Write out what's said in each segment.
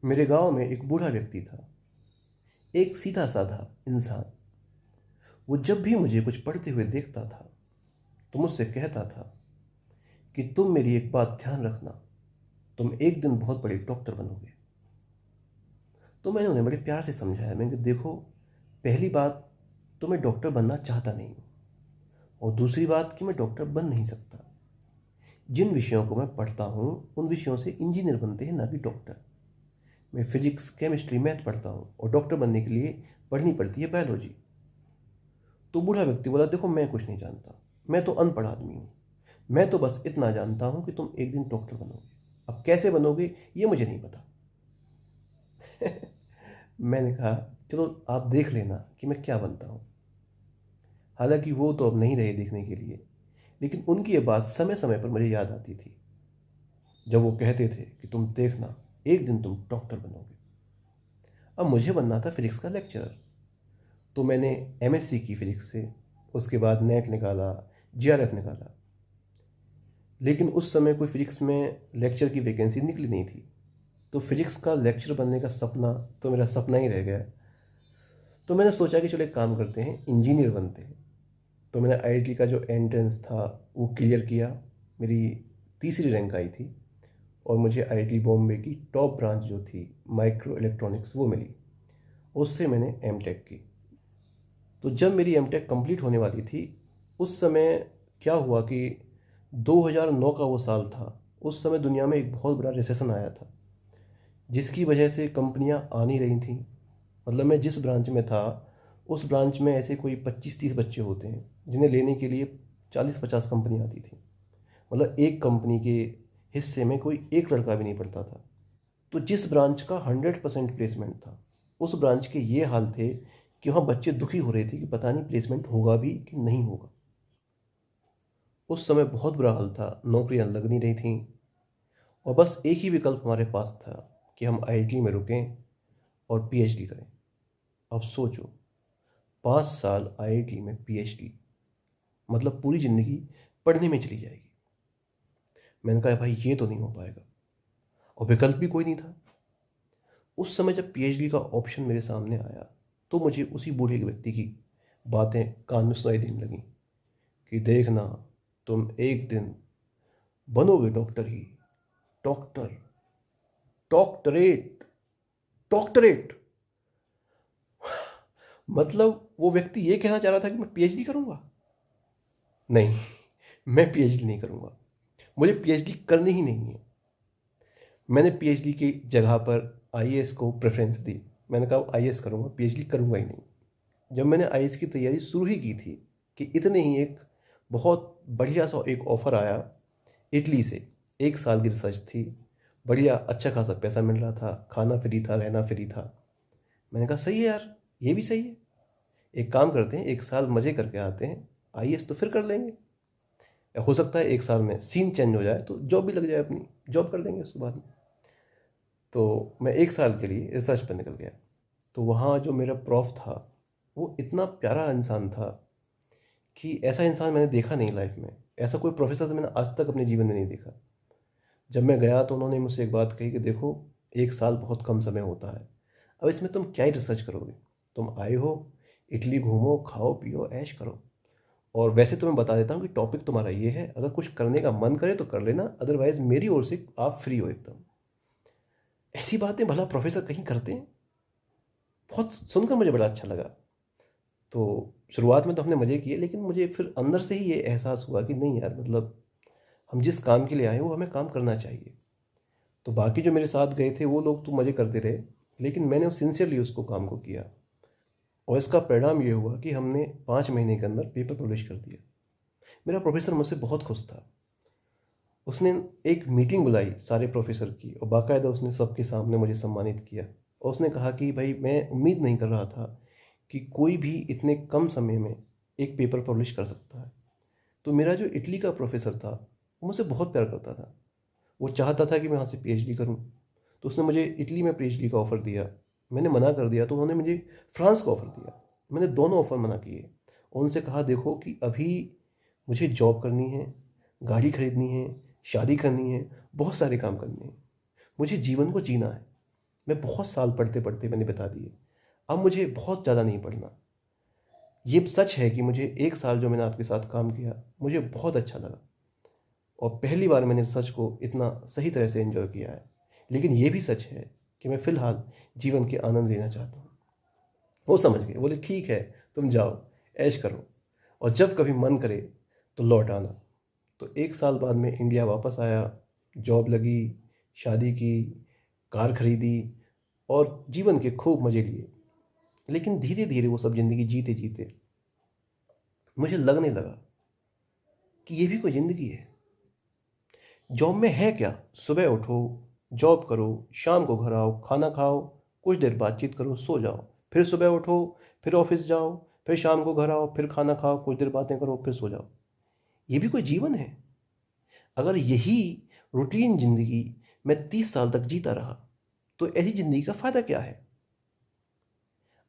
मेरे गांव में एक बूढ़ा व्यक्ति था, एक सीधा साधा इंसान। वो जब भी मुझे कुछ पढ़ते हुए देखता था तो मुझसे कहता था कि तुम मेरी एक बात ध्यान रखना, तुम एक दिन बहुत बड़े डॉक्टर बनोगे। तो मैंने उन्हें बड़े प्यार से समझाया। मैंने कहा, देखो, पहली बात तो मैं डॉक्टर बनना चाहता नहीं हूँ, और दूसरी बात कि मैं डॉक्टर बन नहीं सकता। जिन विषयों को मैं पढ़ता हूँ उन विषयों से इंजीनियर बनते हैं, ना कि डॉक्टर। मैं फिजिक्स, केमिस्ट्री, मैथ पढ़ता हूँ, और डॉक्टर बनने के लिए पढ़नी पड़ती है बायोलॉजी। तो बूढ़ा व्यक्ति बोला, देखो, मैं कुछ नहीं जानता, मैं तो अनपढ़ आदमी हूँ। मैं तो बस इतना जानता हूँ कि तुम एक दिन डॉक्टर बनोगे। अब कैसे बनोगे ये मुझे नहीं पता। मैंने कहा, चलो आप देख लेना कि मैं क्या बनता हूँ। हालांकि वो तो अब नहीं रहे देखने के लिए, लेकिन उनकी ये बात समय समय पर मुझे याद आती थी, जब वो कहते थे कि तुम देखना, एक दिन तुम डॉक्टर बनोगे। अब मुझे बनना था फिजिक्स का लेक्चरर। तो मैंने एमएससी की फिजिक्स से, उसके बाद नेट निकाला, जीआरएफ निकाला। लेकिन उस समय कोई फिजिक्स में लेक्चर की वैकेंसी निकली नहीं थी। तो फिजिक्स का लेक्चर बनने का सपना तो मेरा सपना ही रह गया। तो मैंने सोचा कि चलो एक काम करते हैं, इंजीनियर बनते हैं। तो मैंने आईआईटी का जो एंट्रेंस था वो क्लियर किया। मेरी तीसरी रैंक आई थी, और मुझे आईआईटी बॉम्बे की टॉप ब्रांच जो थी माइक्रो इलेक्ट्रॉनिक्स, वो मिली। उससे मैंने एमटेक की। तो जब मेरी एमटेक कंप्लीट होने वाली थी, उस समय क्या हुआ कि 2009 का वो साल था। उस समय दुनिया में एक बहुत बड़ा रिसेशन आया था, जिसकी वजह से कंपनियां आ नहीं रही थीं। मतलब मैं जिस ब्रांच में था, उस ब्रांच में ऐसे कोई 25-30 बच्चे होते हैं जिन्हें लेने के लिए 40-50 कंपनी आती थी। मतलब एक कंपनी के हिस्से में कोई एक लड़का भी नहीं पड़ता था। तो जिस ब्रांच का 100% प्लेसमेंट था, उस ब्रांच के ये हाल थे कि वहाँ बच्चे दुखी हो रहे थे कि पता नहीं प्लेसमेंट होगा भी कि नहीं होगा। उस समय बहुत बुरा हाल था, नौकरियां लग नहीं रही थीं, और बस एक ही विकल्प हमारे पास था कि हम आईआईटी में रुकें और पीएचडी करें। अब सोचो, 5 साल आईआईटी में पीएचडी, मतलब पूरी ज़िंदगी पढ़ने में चली जाएगी। मैंने कहा, भाई ये तो नहीं हो पाएगा, और विकल्प भी कोई नहीं था। उस समय जब पीएचडी का ऑप्शन मेरे सामने आया, तो मुझे उसी बूढ़े व्यक्ति की बातें कान में सुनाई देने लगी कि देखना, तुम एक दिन बनोगे डॉक्टर ही, डॉक्टर, डॉक्टरेट, डॉक्टरेट। मतलब वो व्यक्ति ये कहना चाह रहा था कि मैं पीएचडी करूंगा। नहीं, मैं पीएचडी नहीं करूंगा, मुझे पीएचडी करनी ही नहीं है। मैंने पीएचडी की जगह पर आईएएस को प्रेफरेंस दी। मैंने कहा आईएएस करूंगा, पीएचडी करूंगा ही नहीं। जब मैंने आईएएस की तैयारी शुरू ही की थी कि इतने ही एक बहुत बढ़िया सा एक ऑफ़र आया इटली से। 1 साल की रिसर्च थी, बढ़िया अच्छा खासा पैसा मिल रहा था, खाना फ्री था, रहना फ्री था। मैंने कहा सही है यार, ये भी सही है, एक काम करते हैं, 1 साल मज़े करके आते हैं, आईएएस तो फिर कर लेंगे। या हो सकता है 1 साल में सीन चेंज हो जाए तो जॉब भी लग जाए, अपनी जॉब कर लेंगे उसके बाद में। तो मैं 1 साल के लिए रिसर्च पर निकल गया। तो वहाँ जो मेरा प्रॉफ था, वो इतना प्यारा इंसान था कि ऐसा इंसान मैंने देखा नहीं लाइफ में। ऐसा कोई प्रोफेसर तो मैंने आज तक अपने जीवन में नहीं देखा। जब मैं गया तो उन्होंने मुझसे एक बात कही कि देखो, 1 साल बहुत कम समय होता है, अब इसमें तुम क्या ही रिसर्च करोगे। तुम आए हो, इटली घूमो, खाओ पियो, ऐश करो। और वैसे तो मैं बता देता हूँ कि टॉपिक तुम्हारा ये है, अगर कुछ करने का मन करे तो कर लेना, अदरवाइज मेरी ओर से आप फ्री हो एकदम। ऐसी बातें भला प्रोफेसर कहीं करते हैं? बहुत सुनकर मुझे बड़ा अच्छा लगा। तो शुरुआत में तो हमने मज़े किए, लेकिन मुझे फिर अंदर से ही ये एहसास हुआ कि नहीं यार, मतलब हम जिस काम के लिए आए हैं वो हमें काम करना चाहिए। तो बाकी जो मेरे साथ गए थे वो लोग तो मज़े करते रहे, लेकिन मैंने सिंसियरली उसको काम को किया, और इसका परिणाम ये हुआ कि हमने 5 महीने के अंदर पेपर पब्लिश कर दिया। मेरा प्रोफेसर मुझसे बहुत खुश था। उसने एक मीटिंग बुलाई सारे प्रोफेसर की, और बाकायदा उसने सबके सामने मुझे सम्मानित किया। और उसने कहा कि भाई, मैं उम्मीद नहीं कर रहा था कि कोई भी इतने कम समय में एक पेपर पब्लिश कर सकता है। तो मेरा जो इटली का प्रोफेसर था, वो मुझसे बहुत प्यार करता था। वो चाहता था कि मैं वहाँ से पीएचडी करूँ। तो उसने मुझे इटली में पीएचडी का ऑफ़र दिया। मैंने मना कर दिया, तो उन्होंने मुझे फ्रांस का ऑफ़र दिया। मैंने दोनों ऑफ़र मना किए, और उनसे कहा देखो कि अभी मुझे जॉब करनी है, गाड़ी खरीदनी है, शादी करनी है, बहुत सारे काम करने हैं, मुझे जीवन को जीना है। मैं बहुत साल पढ़ते पढ़ते मैंने बता दिए। अब मुझे बहुत ज़्यादा नहीं पढ़ना। ये सच है कि मुझे 1 साल जो मैंने आपके साथ काम किया, मुझे बहुत अच्छा लगा और पहली बार मैंने सच को इतना सही तरह से एंजॉय किया है। लेकिन ये भी सच है कि मैं फ़िलहाल जीवन के आनंद लेना चाहता हूँ। वो समझ गए, बोले ठीक है, तुम जाओ, ऐश करो और जब कभी मन करे तो लौट आना। तो 1 साल बाद मैं इंडिया वापस आया, जॉब लगी, शादी की, कार खरीदी और जीवन के खूब मज़े लिए। लेकिन धीरे धीरे वो सब ज़िंदगी जीते जीते मुझे लगने लगा कि ये भी कोई ज़िंदगी है। जॉब में है क्या? सुबह उठो, जॉब करो, शाम को घर आओ, खाना खाओ, कुछ देर बातचीत करो, सो जाओ, फिर सुबह उठो, फिर ऑफिस जाओ, फिर शाम को घर आओ, फिर खाना खाओ, कुछ देर बातें करो, फिर सो जाओ। ये भी कोई जीवन है? अगर यही रूटीन ज़िंदगी मैं 30 साल तक जीता रहा तो ऐसी ज़िंदगी का फ़ायदा क्या है?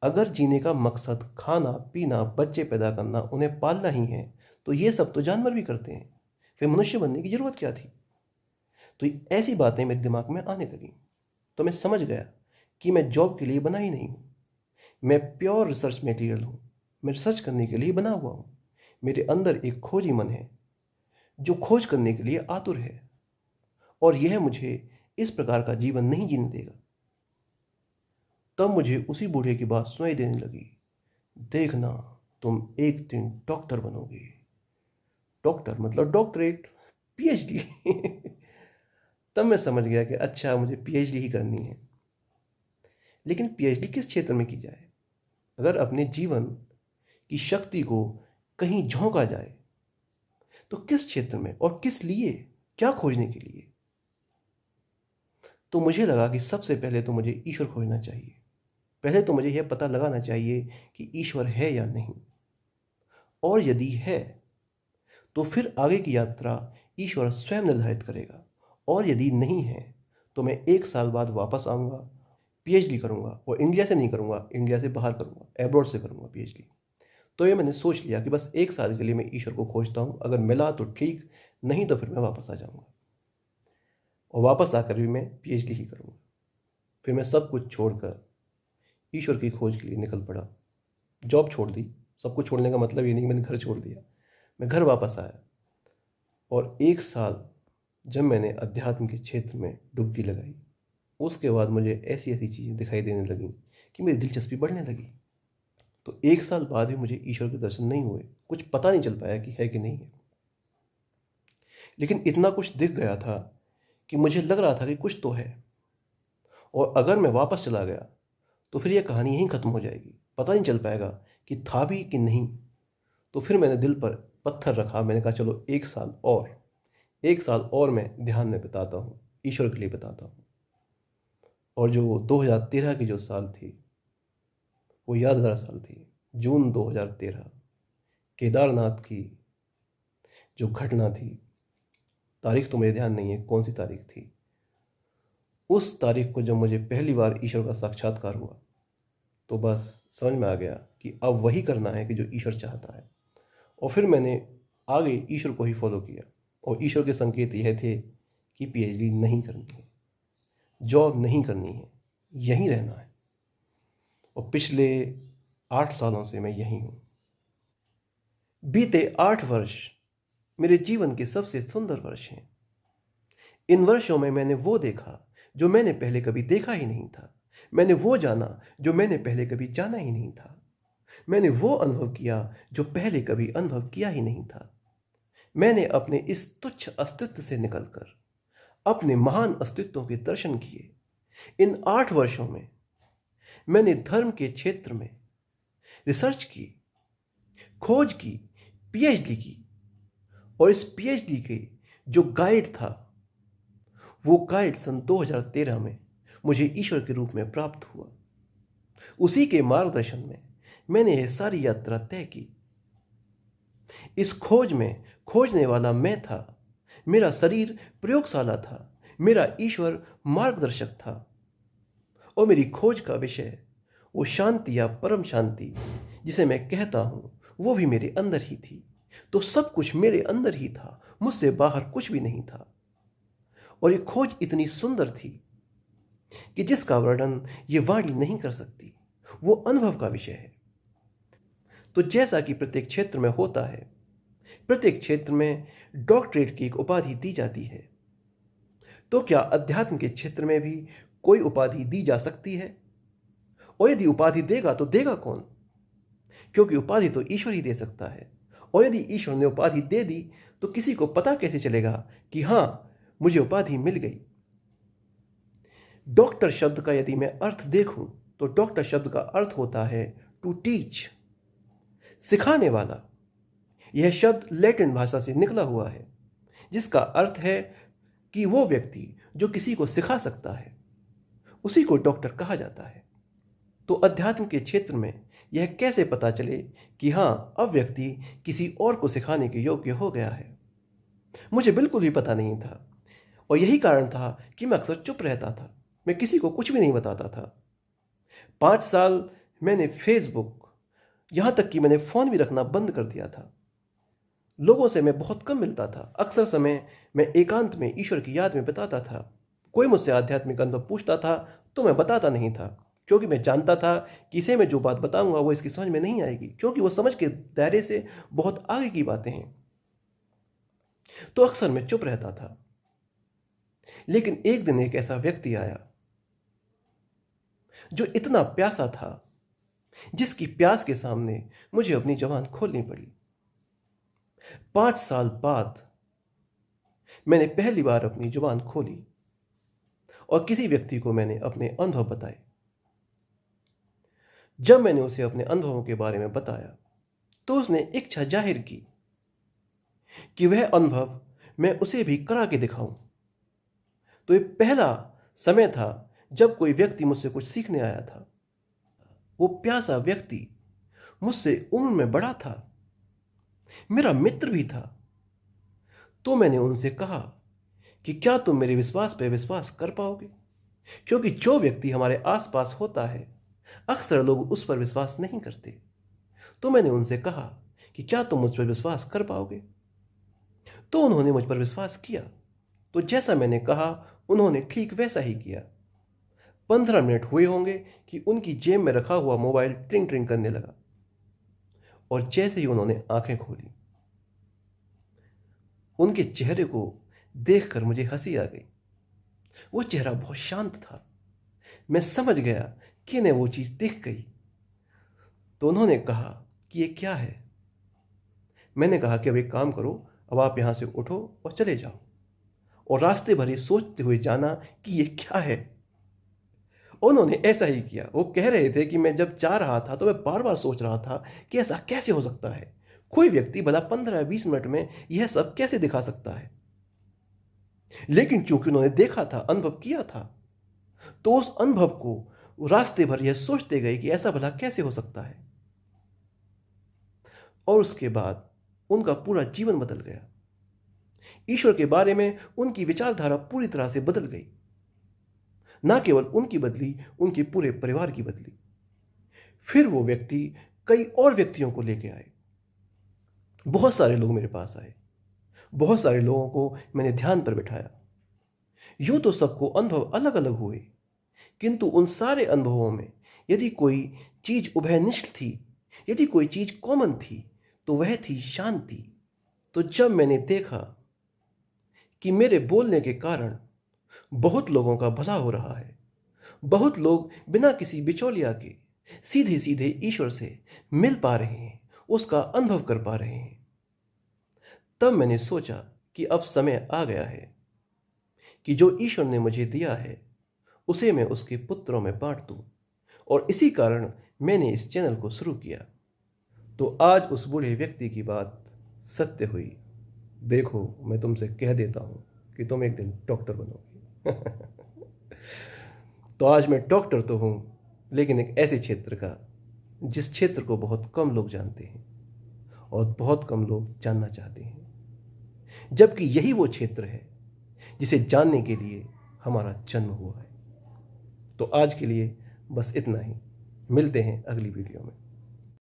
अगर जीने का मकसद खाना पीना, बच्चे पैदा करना, उन्हें पालना ही है तो ये सब तो जानवर भी करते हैं। फिर मनुष्य बनने की ज़रूरत क्या थी? तो ऐसी बातें मेरे दिमाग में आने लगी। तो मैं समझ गया कि मैं जॉब के लिए बना ही नहीं हूँ। मैं प्योर रिसर्च मटेरियल हूँ। मैं रिसर्च करने के लिए बना हुआ हूँ। मेरे अंदर एक खोजी मन है जो खोज करने के लिए आतुर है और यह मुझे इस प्रकार का जीवन नहीं जीने देगा। तब मुझे उसी बूढ़े की बात सुनाई देने लगी, देखना तुम एक दिन डॉक्टर बनोगे। डॉक्टर मतलब डॉक्टरेट, पीएचडी। तब मैं समझ गया कि अच्छा, मुझे पीएचडी ही करनी है। लेकिन पीएचडी किस क्षेत्र में की जाए? अगर अपने जीवन की शक्ति को कहीं झोंका जाए तो किस क्षेत्र में और किस लिए, क्या खोजने के लिए? तो मुझे लगा कि सबसे पहले तो मुझे ईश्वर खोजना चाहिए। पहले तो मुझे यह पता लगाना चाहिए कि ईश्वर है या नहीं, और यदि है तो फिर आगे की यात्रा ईश्वर स्वयं निर्धारित करेगा, और यदि नहीं है तो मैं 1 साल बाद वापस आऊँगा, पीएचडी करूँगा, और इंडिया से नहीं करूँगा, इंडिया से बाहर करूँगा, एब्रॉड से करूँगा पीएचडी। तो ये मैंने सोच लिया कि बस 1 साल के लिए मैं ईश्वर को खोजता हूँ, अगर मिला तो ठीक, नहीं तो फिर मैं वापस आ जाऊँगा और वापस आकर भी मैं पीएचडी ही करूँगा। फिर मैं सब कुछ छोड़कर ईश्वर की खोज के लिए निकल पड़ा। जॉब छोड़ दी। सब कुछ छोड़ने का मतलब ये नहीं कि मैंने घर छोड़ दिया। मैं घर वापस आया और 1 साल जब मैंने अध्यात्म के क्षेत्र में डुबकी लगाई, उसके बाद मुझे ऐसी ऐसी चीज़ें दिखाई देने लगीं कि मेरी दिलचस्पी बढ़ने लगी। तो 1 साल बाद भी मुझे ईश्वर के दर्शन नहीं हुए, कुछ पता नहीं चल पाया कि है कि नहीं है। लेकिन इतना कुछ दिख गया था कि मुझे लग रहा था कि कुछ तो है, और अगर मैं वापस चला गया तो फिर यह कहानी यहीं ख़त्म हो जाएगी, पता नहीं चल पाएगा कि था भी कि नहीं। तो फिर मैंने दिल पर पत्थर रखा। मैंने कहा चलो 1 साल और मैं ध्यान में बिताता हूँ, ईश्वर के लिए बिताता हूँ। और जो 2013 की जो साल थी, वो यादगार साल थी। जून 2013, केदारनाथ की जो घटना थी, तारीख तो मुझे ध्यान नहीं है कौन सी तारीख थी। उस तारीख को जब मुझे पहली बार ईश्वर का साक्षात्कार हुआ तो बस समझ में आ गया कि अब वही करना है कि जो ईश्वर चाहता है। और फिर मैंने आगे ईश्वर को ही फॉलो किया, और ईश्वर के संकेत यह थे कि पीएचडी नहीं करनी है, जॉब नहीं करनी है, यहीं रहना है। और पिछले 8 सालों से मैं यहीं हूँ। बीते 8 वर्ष मेरे जीवन के सबसे सुंदर वर्ष हैं। इन वर्षों में मैंने वो देखा जो मैंने पहले कभी देखा ही नहीं था। मैंने वो जाना जो मैंने पहले कभी जाना ही नहीं था। मैंने वो अनुभव किया जो पहले कभी अनुभव किया ही नहीं था। मैंने अपने इस तुच्छ अस्तित्व से निकलकर अपने महान अस्तित्वों के दर्शन किए। इन 8 वर्षों में मैंने धर्म के क्षेत्र में रिसर्च की, खोज की, पीएचडी की, और इस पीएचडी के जो गाइड था, वो गाइड सन 2013 में मुझे ईश्वर के रूप में प्राप्त हुआ। उसी के मार्गदर्शन में मैंने यह सारी यात्रा तय की। इस खोज में खोजने वाला मैं था, मेरा शरीर प्रयोगशाला था, मेरा ईश्वर मार्गदर्शक था, और मेरी खोज का विषय वो शांति या परम शांति जिसे मैं कहता हूँ, वो भी मेरे अंदर ही थी। तो सब कुछ मेरे अंदर ही था, मुझसे बाहर कुछ भी नहीं था। और ये खोज इतनी सुंदर थी कि जिसका वर्णन ये वाणी नहीं कर सकती, वो अनुभव का विषय है। तो जैसा कि प्रत्येक क्षेत्र में होता है, प्रत्येक क्षेत्र में डॉक्टरेट की एक उपाधि दी जाती है, तो क्या अध्यात्म के क्षेत्र में भी कोई उपाधि दी जा सकती है? और यदि उपाधि देगा तो देगा कौन? क्योंकि उपाधि तो ईश्वर ही दे सकता है। और यदि ईश्वर ने उपाधि दे दी तो किसी को पता कैसे चलेगा कि हां, मुझे उपाधि मिल गई? डॉक्टर शब्द का यदि मैं अर्थ देखूं तो डॉक्टर शब्द का अर्थ होता है टू टीच, सिखाने वाला। यह शब्द लैटिन भाषा से निकला हुआ है, जिसका अर्थ है कि वो व्यक्ति जो किसी को सिखा सकता है, उसी को डॉक्टर कहा जाता है। तो अध्यात्म के क्षेत्र में यह कैसे पता चले कि हां, अब व्यक्ति किसी और को सिखाने के योग्य हो गया है? मुझे बिल्कुल भी पता नहीं था, और यही कारण था कि मैं अक्सर चुप रहता था। मैं किसी को कुछ भी नहीं बताता था। 5 साल मैंने फेसबुक, यहां तक कि मैंने फोन भी रखना बंद कर दिया था। लोगों से मैं बहुत कम मिलता था। अक्सर समय मैं एकांत में ईश्वर की याद में बिताता था। कोई मुझसे आध्यात्मिक अनुभव पूछता था तो मैं बताता नहीं था, क्योंकि मैं जानता था कि इसे मैं जो बात बताऊंगा वो इसकी समझ में नहीं आएगी, क्योंकि वो समझ के दायरे से बहुत आगे की बातें हैं। तो अक्सर मैं चुप रहता था। लेकिन एक दिन एक ऐसा व्यक्ति आया जो इतना प्यासा था, जिसकी प्यास के सामने मुझे अपनी जुबान खोलनी पड़ी। 5 साल बाद मैंने पहली बार अपनी जुबान खोली और किसी व्यक्ति को मैंने अपने अनुभव बताए। जब मैंने उसे अपने अनुभवों के बारे में बताया तो उसने इच्छा जाहिर की कि वह अनुभव मैं उसे भी करा के दिखाऊं। तो ये पहला समय था जब कोई व्यक्ति मुझसे कुछ सीखने आया था। वो प्यासा व्यक्ति मुझसे उम्र में बड़ा था, मेरा मित्र भी था। तो मैंने उनसे कहा कि क्या तुम मेरे विश्वास पे विश्वास कर पाओगे? क्योंकि जो व्यक्ति हमारे आसपास होता है, अक्सर लोग उस पर विश्वास नहीं करते। तो मैंने उनसे कहा कि क्या तुम मुझ पर विश्वास कर पाओगे? तो उन्होंने मुझ पर विश्वास किया। तो जैसा मैंने कहा, उन्होंने ठीक वैसा ही किया। 15 मिनट हुए होंगे कि उनकी जेब में रखा हुआ मोबाइल ट्रिंग ट्रिंग करने लगा, और जैसे ही उन्होंने आंखें खोली, उनके चेहरे को देखकर मुझे हंसी आ गई। वो चेहरा बहुत शांत था। मैं समझ गया कि इन्हें वो चीज दिख गई। तो उन्होंने कहा कि ये क्या है? मैंने कहा कि अब एक काम करो, अब आप यहां से उठो और चले जाओ। और रास्ते भर ये सोचते हुए जाना कि ये क्या है। उन्होंने ऐसा ही किया। वो कह रहे थे कि मैं जब जा रहा था तो मैं बार बार सोच रहा था कि ऐसा कैसे हो सकता है, कोई व्यक्ति भला 15-20 मिनट में यह सब कैसे दिखा सकता है। लेकिन चूंकि उन्होंने देखा था, अनुभव किया था, तो उस अनुभव को रास्ते भर यह सोचते गए कि ऐसा भला कैसे हो सकता है। और उसके बाद उनका पूरा जीवन बदल गया। ईश्वर के बारे में उनकी विचारधारा पूरी तरह से बदल गई। ना केवल उनकी बदली, उनके पूरे परिवार की बदली। फिर वो व्यक्ति कई और व्यक्तियों को लेके आए। बहुत सारे लोग मेरे पास आए। बहुत सारे लोगों को मैंने ध्यान पर बिठाया। यूं तो सबको अनुभव अलग अलग हुए, किंतु उन सारे अनुभवों में यदि कोई चीज उभयनिष्ठ थी, यदि कोई चीज कॉमन थी, तो वह थी शांति। तो जब मैंने देखा कि मेरे बोलने के कारण बहुत लोगों का भला हो रहा है, बहुत लोग बिना किसी बिचौलिया के सीधे सीधे ईश्वर से मिल पा रहे हैं, उसका अनुभव कर पा रहे हैं, तब मैंने सोचा कि अब समय आ गया है कि जो ईश्वर ने मुझे दिया है उसे मैं उसके पुत्रों में बांट दूं। और इसी कारण मैंने इस चैनल को शुरू किया। तो आज उस बूढ़े व्यक्ति की बात सत्य हुई। देखो, मैं तुमसे कह देता हूं कि तुम एक दिन डॉक्टर बनोगे। तो आज मैं डॉक्टर तो हूं, लेकिन एक ऐसे क्षेत्र का जिस क्षेत्र को बहुत कम लोग जानते हैं और बहुत कम लोग जानना चाहते हैं, जबकि यही वो क्षेत्र है जिसे जानने के लिए हमारा जन्म हुआ है। तो आज के लिए बस इतना ही। मिलते हैं अगली वीडियो में।